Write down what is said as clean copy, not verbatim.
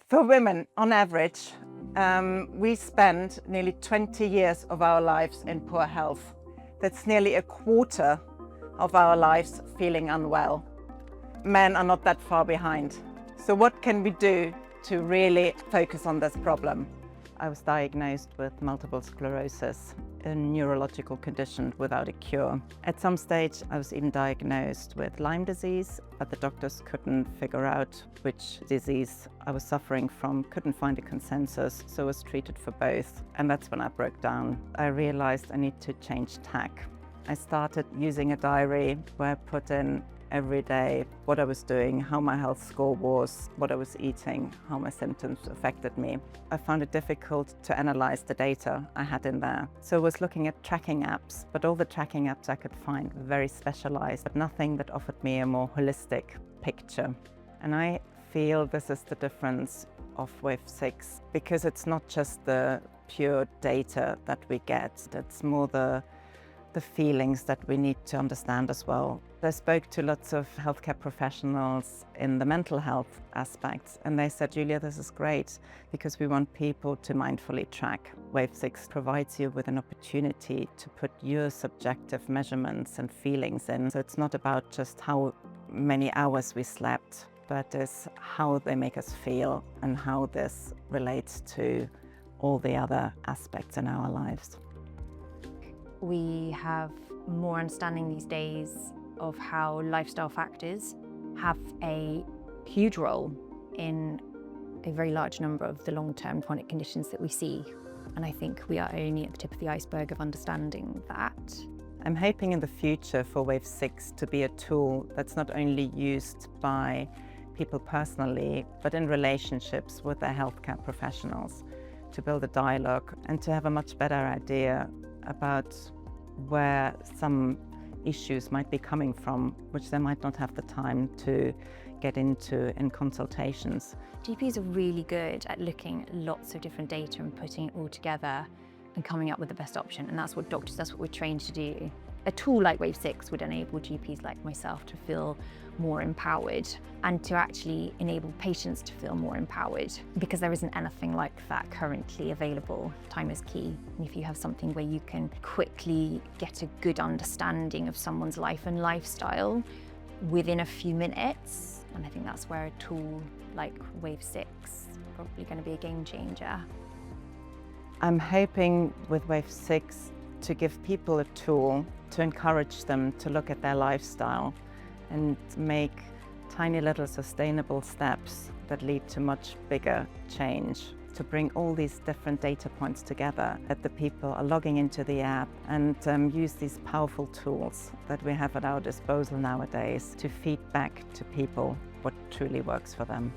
For women, on average, we spend nearly 20 years of our lives in poor health. That's nearly a quarter of our lives feeling unwell. Men are not that far behind. So what can we do to really focus on this problem? I was diagnosed with multiple sclerosis, a neurological condition without a cure. At some stage, I was even diagnosed with Lyme disease, but the doctors couldn't figure out which disease I was suffering from, couldn't find a consensus, so I was treated for both. And that's when I broke down. I realized I need to change tack. I started using a diary where I put in every day what I was doing, how my health score was, what I was eating, how my symptoms affected me. I found it difficult to analyze the data I had in there. So I was looking at tracking apps, but all the tracking apps I could find were very specialized, but nothing that offered me a more holistic picture. And I feel this is the difference of WAVESIX, because it's not just the pure data that we get, it's more the feelings that we need to understand as well. I spoke to lots of healthcare professionals in the mental health aspects, and they said, Julia, this is great because we want people to mindfully track. WAVESIX provides you with an opportunity to put your subjective measurements and feelings in. So it's not about just how many hours we slept, but it's how they make us feel and how this relates to all the other aspects in our lives. We have more understanding these days of how lifestyle factors have a huge role in a very large number of the long-term chronic conditions that we see. And I think we are only at the tip of the iceberg of understanding that. I'm hoping in the future for WAVESIX to be a tool that's not only used by people personally, but in relationships with their healthcare professionals, to build a dialogue and to have a much better idea about where some issues might be coming from, which they might not have the time to get into in consultations. GPs are really good at looking at lots of different data and putting it all together and coming up with the best option, and that's what we're trained to do. A tool like WAVESIX would enable GPs like myself to feel more empowered and to actually enable patients to feel more empowered, because there isn't anything like that currently available. Time is key, and if you have something where you can quickly get a good understanding of someone's life and lifestyle within a few minutes, and I think that's where a tool like WAVESIX is probably going to be a game changer. I'm hoping with WAVESIX to give people a tool to encourage them to look at their lifestyle and make tiny little sustainable steps that lead to much bigger change, to bring all these different data points together, that the people are logging into the app and use these powerful tools that we have at our disposal nowadays to feed back to people what truly works for them.